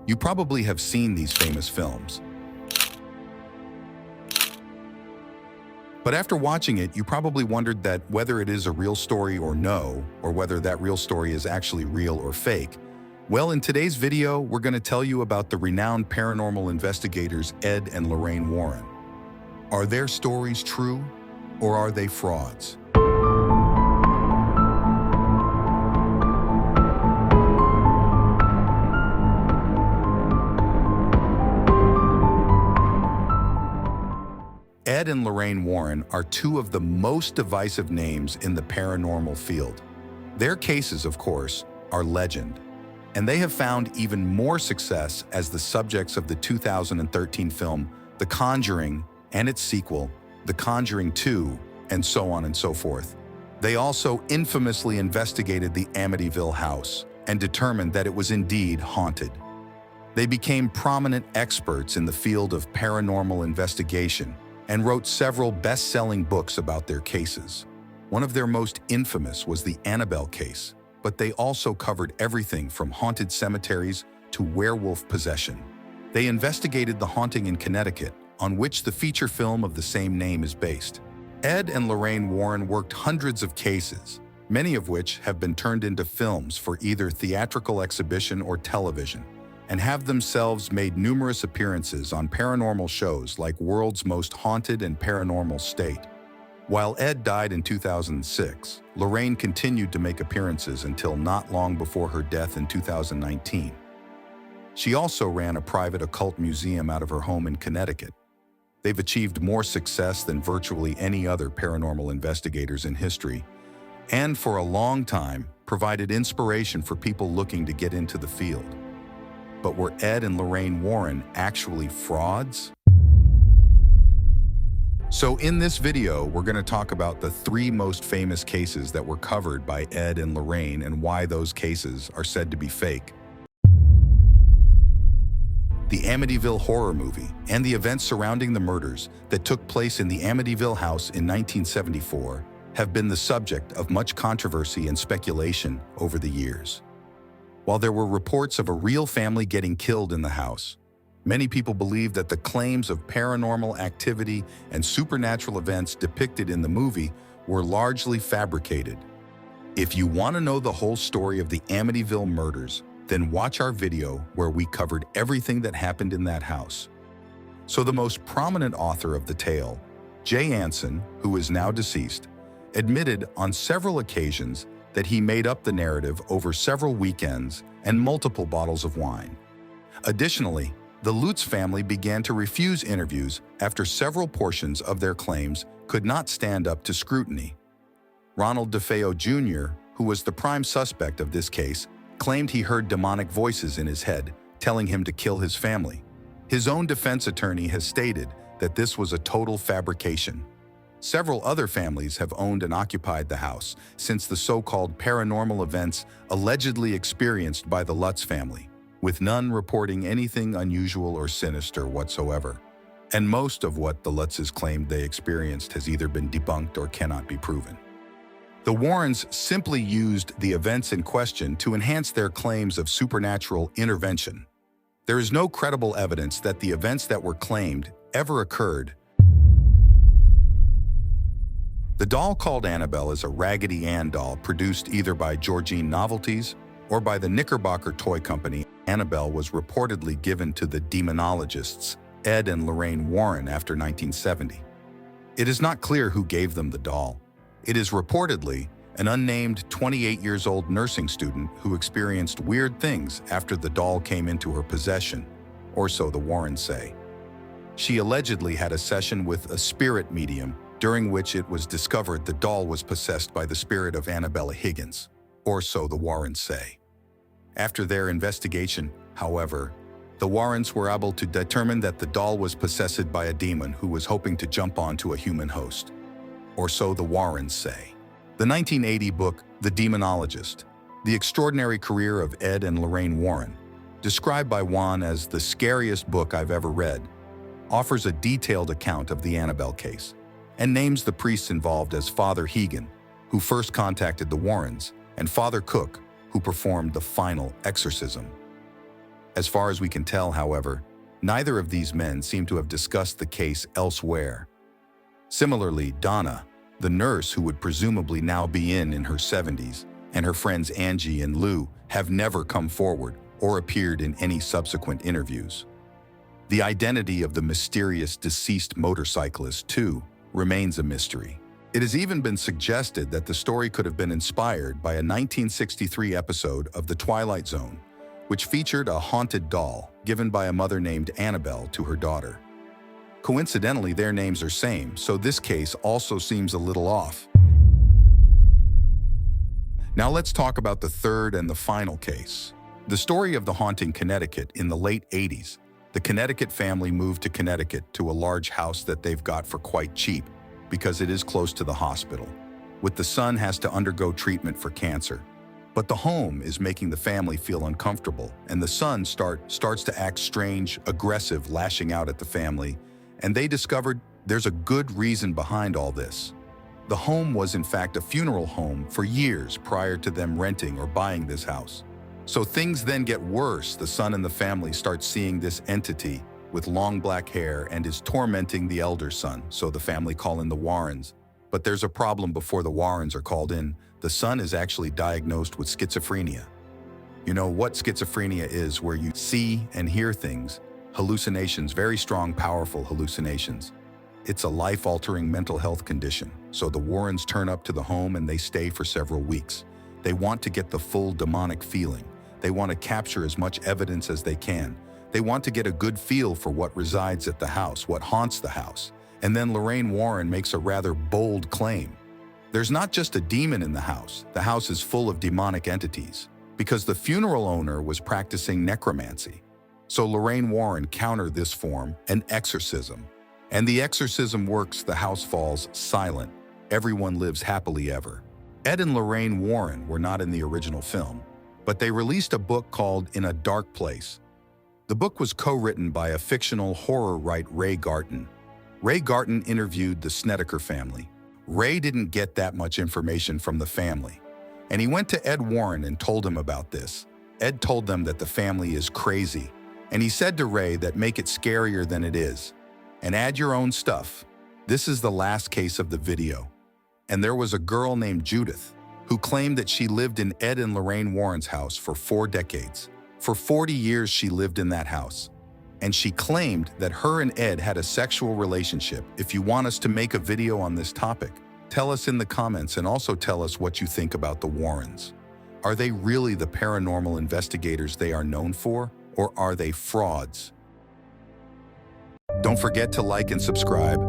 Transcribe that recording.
You probably have seen these famous films. But after watching it, you probably wondered that whether it is a real story or no, or whether that real story is actually real or fake. Well, in today's video, we're going to tell you about the renowned paranormal investigators Ed and Lorraine Warren. Are their stories true, or are they frauds? Ed and Lorraine Warren are two of the most divisive names in the paranormal field. Their cases, of course, are legend, and they have found even more success as the subjects of the 2013 film The Conjuring and its sequel, The Conjuring 2, and so on and so forth. They also infamously investigated the Amityville house and determined that it was indeed haunted. They became prominent experts in the field of paranormal investigation and wrote several best-selling books about their cases. One of their most infamous was the Annabelle case, but they also covered everything from haunted cemeteries to werewolf possession. They investigated the haunting in Connecticut, on which the feature film of the same name is based. Ed and Lorraine Warren worked hundreds of cases, many of which have been turned into films for either theatrical exhibition or television, and have themselves made numerous appearances on paranormal shows like World's Most Haunted and Paranormal State. While Ed died in 2006, Lorraine continued to make appearances until not long before her death in 2019. She also ran a private occult museum out of her home in Connecticut. They've achieved more success than virtually any other paranormal investigators in history, and for a long time provided inspiration for people looking to get into the field. But were Ed and Lorraine Warren actually frauds? So in this video, we're going to talk about the 3 most famous cases that were covered by Ed and Lorraine and why those cases are said to be fake. The Amityville Horror movie and the events surrounding the murders that took place in the Amityville house in 1974 have been the subject of much controversy and speculation over the years. While there were reports of a real family getting killed in the house, many people believe that the claims of paranormal activity and supernatural events depicted in the movie were largely fabricated. If you want to know the whole story of the Amityville murders, then watch our video where we covered everything that happened in that house. So the most prominent author of the tale, Jay Anson, who is now deceased, admitted on several occasions that he made up the narrative over several weekends and multiple bottles of wine. Additionally, the Lutz family began to refuse interviews after several portions of their claims could not stand up to scrutiny. Ronald DeFeo Jr., who was the prime suspect of this case, claimed he heard demonic voices in his head telling him to kill his family. His own defense attorney has stated that this was a total fabrication. Several other families have owned and occupied the house since the so-called paranormal events allegedly experienced by the Lutz family, with none reporting anything unusual or sinister whatsoever. And most of what the Lutzes claimed they experienced has either been debunked or cannot be proven. The Warrens simply used the events in question to enhance their claims of supernatural intervention. There is no credible evidence that the events that were claimed ever occurred. The doll called Annabelle is a Raggedy Ann doll produced either by Georgine Novelties or by the Knickerbocker Toy Company. Annabelle was reportedly given to the demonologists Ed and Lorraine Warren after 1970. It is not clear who gave them the doll. It is reportedly an unnamed 28-year-old nursing student who experienced weird things after the doll came into her possession, or so the Warrens say. She allegedly had a session with a spirit medium during which it was discovered the doll was possessed by the spirit of Annabella Higgins, or so the Warrens say. After their investigation, however, the Warrens were able to determine that the doll was possessed by a demon who was hoping to jump onto a human host, or so the Warrens say. The 1980 book, The Demonologist, The Extraordinary Career of Ed and Lorraine Warren, described by Juan as the scariest book I've ever read, offers a detailed account of the Annabelle case, and names the priests involved as Father Hegan, who first contacted the Warrens, and Father Cook, who performed the final exorcism. As far as we can tell, however, neither of these men seem to have discussed the case elsewhere. Similarly, Donna, the nurse who would presumably now be in her 70s, and her friends Angie and Lou have never come forward or appeared in any subsequent interviews. The identity of the mysterious deceased motorcyclist, too, remains a mystery. It has even been suggested that the story could have been inspired by a 1963 episode of The Twilight Zone, which featured a haunted doll given by a mother named Annabelle to her daughter. Coincidentally, their names are same, so this case also seems a little off. Now let's talk about the third and the final case. The story of the haunting Connecticut in the late 80s. The Connecticut family moved to Connecticut to a large house that they've got for quite cheap because it is close to the hospital, with the son has to undergo treatment for cancer. But the home is making the family feel uncomfortable, and the son starts to act strange, aggressive, lashing out at the family, and they discovered there's a good reason behind all this. The home was in fact a funeral home for years prior to them renting or buying this house. So things then get worse. The son and the family start seeing this entity with long black hair and is tormenting the elder son, so the family call in the Warrens. But there's a problem before the Warrens are called in. The son is actually diagnosed with schizophrenia. You know what schizophrenia is, where you see and hear things, hallucinations, very strong, powerful hallucinations. It's a life-altering mental health condition. So the Warrens turn up to the home and they stay for several weeks. They want to get the full demonic feeling. They want to capture as much evidence as they can. They want to get a good feel for what resides at the house, what haunts the house. And then Lorraine Warren makes a rather bold claim. There's not just a demon in the house is full of demonic entities, because the funeral owner was practicing necromancy. So Lorraine Warren countered this form, an exorcism. And the exorcism works, the house falls silent. Everyone lives happily ever. Ed and Lorraine Warren were not in the original film, but they released a book called In a Dark Place. The book was co-written by a fictional horror writer, Ray Garton. Ray Garton interviewed the Snedeker family. Ray didn't get that much information from the family, and he went to Ed Warren and told him about this. Ed told them that the family is crazy, and he said to Ray that make it scarier than it is, and add your own stuff. This is the last case of the video. And there was a girl named Judith who claimed that she lived in Ed and Lorraine Warren's house for 4 decades. For 40 years she lived in that house. And she claimed that her and Ed had a sexual relationship. If you want us to make a video on this topic, tell us in the comments, and also tell us what you think about the Warrens. Are they really the paranormal investigators they are known for, or are they frauds? Don't forget to like and subscribe.